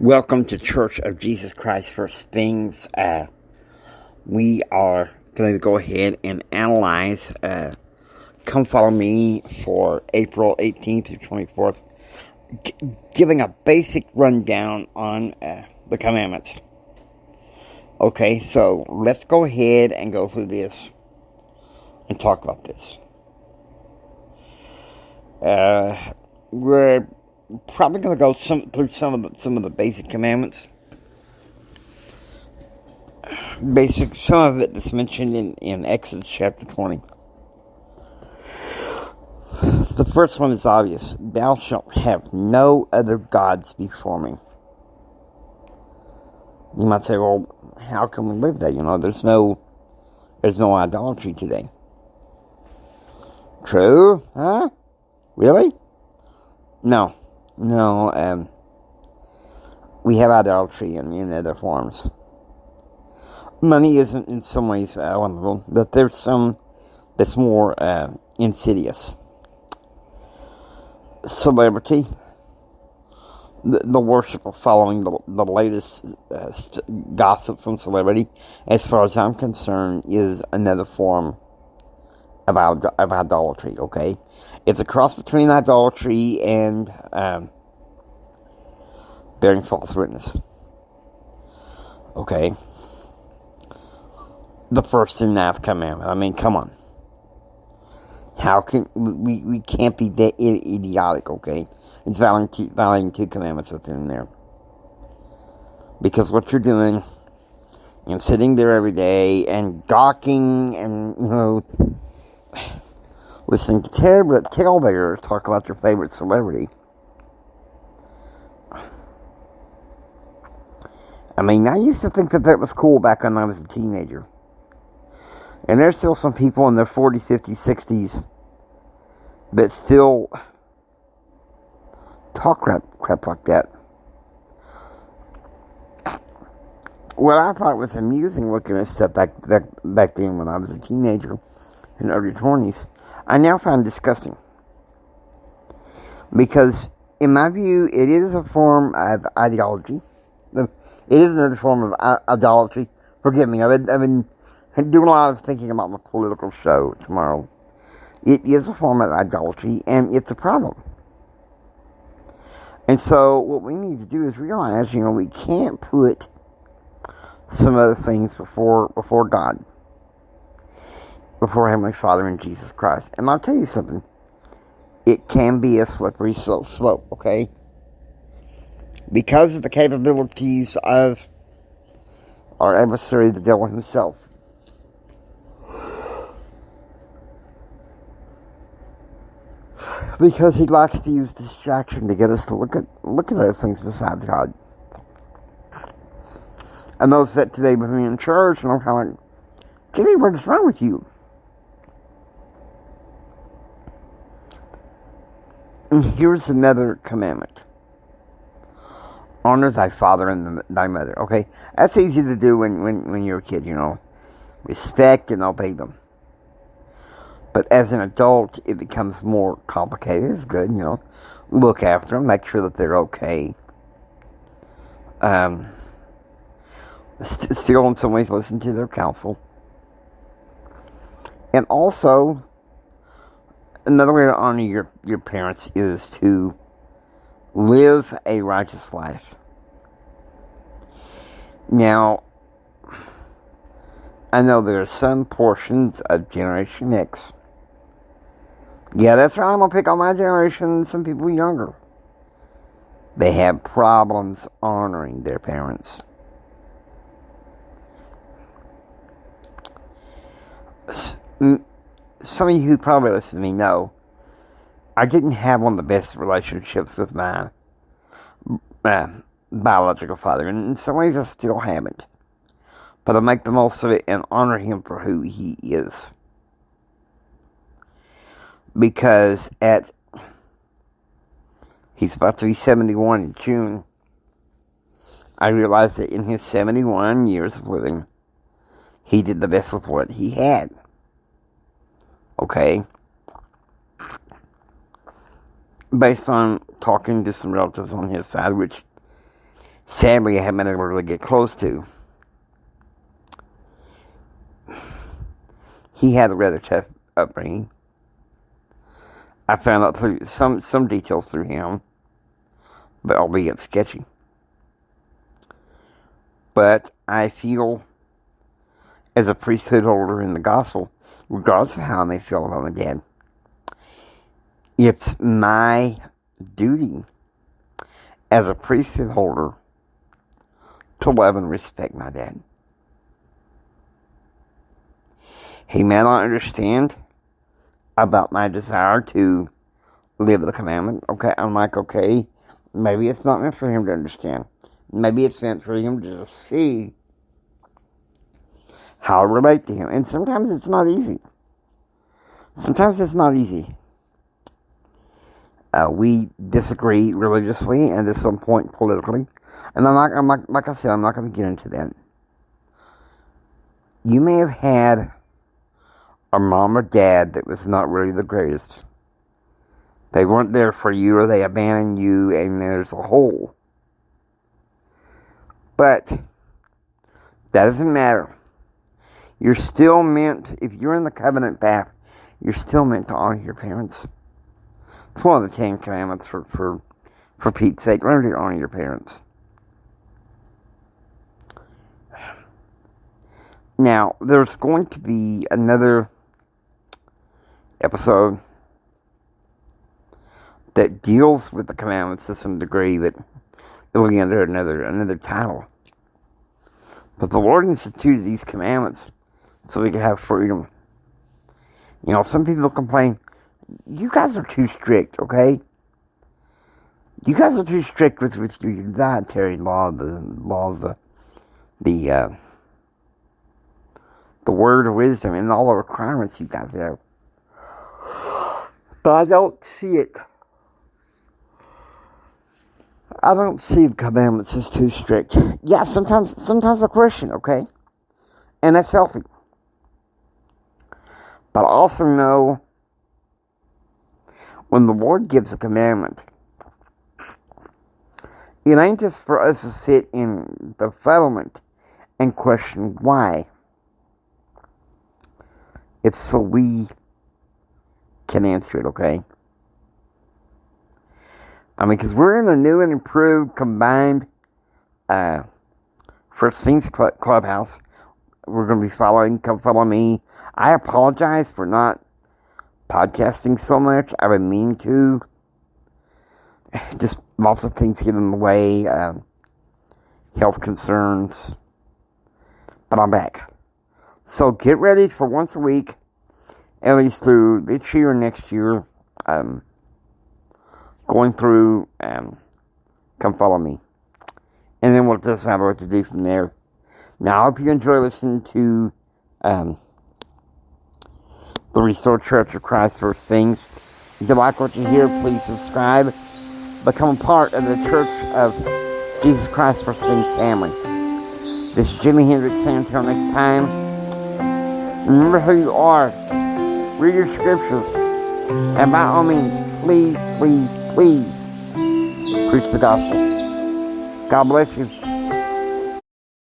Welcome to Church of Jesus Christ First Things. We are going to go ahead and analyze Come Follow Me for April 18th through 24th, giving a basic rundown on the commandments. Okay, so let's go ahead and go through this and talk about this. We're probably going to go through some of the basic commandments. Some of it that's mentioned in Exodus chapter 20. The first one is obvious. Thou shalt have no other gods before me. You might say, well, how can we live that? There's no idolatry today. True? Huh? Really? No, we have idolatry in other forms. Money isn't in some ways one of them, but there's some that's more insidious. Celebrity, the worship of following the latest gossip from celebrity, as far as I'm concerned, is another form of idolatry, okay? It's a cross between idolatry and bearing false witness. Okay? The first and ninth commandment. I mean, come on. How can... We can't be that idiotic, okay? It's violating two commandments within there. Because what you're doing and sitting there every day and gawking and, listening to talebearers talk about your favorite celebrity. I mean, I used to think that was cool back when I was a teenager. And there's still some people in their 40s, 50s, 60s that still talk crap like that. What I thought was amusing looking at stuff back then when I was a teenager in early 20s, I now find disgusting. Because, in my view, it is a form of ideology. It is another form of idolatry. Forgive me, I've been doing a lot of thinking about my political show tomorrow. It is a form of idolatry, and it's a problem. And so, what we need to do is realize, we can't put some other things before God. Before Heavenly Father and Jesus Christ. And I'll tell you something. It can be a slippery slope, okay? Because of the capabilities of our adversary, the devil himself. Because he likes to use distraction to get us to look at those things besides God. I noticed that today with me in church, and I'm kind of like, Jimmy, what's wrong with you? And here's another commandment. Honor thy father and thy mother. Okay? That's easy to do when you're a kid, Respect and obey them. But as an adult, it becomes more complicated. It's good, Look after them. Make sure that they're okay. Still, in some ways, listen to their counsel. And also, another way to honor your parents is to live a righteous life. Now, I know there are some portions of Generation X. Yeah, that's right, I'm going to pick on my generation, some people younger. They have problems honoring their parents. Some of you who probably listen to me know I didn't have one of the best relationships with my biological father, and in some ways I still haven't. But I make the most of it and honor him for who he is. Because he's about to be 71 in June, I realized that in his 71 years of living, he did the best with what he had. Okay? Based on talking to some relatives on his side, which sadly I haven't been able to really get close to. He had a rather tough upbringing. I found out through some details through him, but albeit sketchy. But I feel, as a priesthood holder in the gospel, regardless of how I may feel about my dad, it's my duty as a priesthood holder to love and respect my dad. He may not understand about my desire to live the commandment. Okay, I'm like, okay, maybe it's not meant for him to understand. Maybe it's meant for him to just see how I relate to him. And sometimes it's not easy. We disagree religiously and at some point politically. And like I said, I'm not going to get into that. You may have had a mom or dad that was not really the greatest. They weren't there for you, or they abandoned you, and there's a hole. But that doesn't matter. You're still meant, if you're in the covenant path, you're still meant to honor your parents. It's one of the 10 commandments for Pete's sake. Learn to honor your parents. Now, there's going to be another episode that deals with the commandments to some degree, but it'll be under another title. But the Lord instituted these commandments so we can have freedom. You know, some people complain, you guys are too strict, okay? You guys are too strict with your dietary law, the laws, the word of wisdom, and all the requirements you guys have. But I don't see it. I don't see the commandments as too strict. Yeah, sometimes I question, okay? And that's healthy. But I also know when the Lord gives a commandment, it ain't just for us to sit in befuddlement and question why. It's so we can answer it, okay? I mean, because we're in a new and improved, combined First Things Clubhouse. We're going to be following, come follow me. I apologize for not podcasting so much. I've been meaning to. Just lots of things get in the way. Health concerns. But I'm back. So get ready for once a week, at least through this year and next year. Going through, come follow me. And then we'll decide what to do from there. Now, I hope you enjoy listening to the Restored Church of Christ First Things. If you like what you hear, please subscribe. Become a part of the Church of Jesus Christ First Things family. This is Jimi Hendrix saying until next time, remember who you are. Read your scriptures. And by all means, please preach the gospel. God bless you.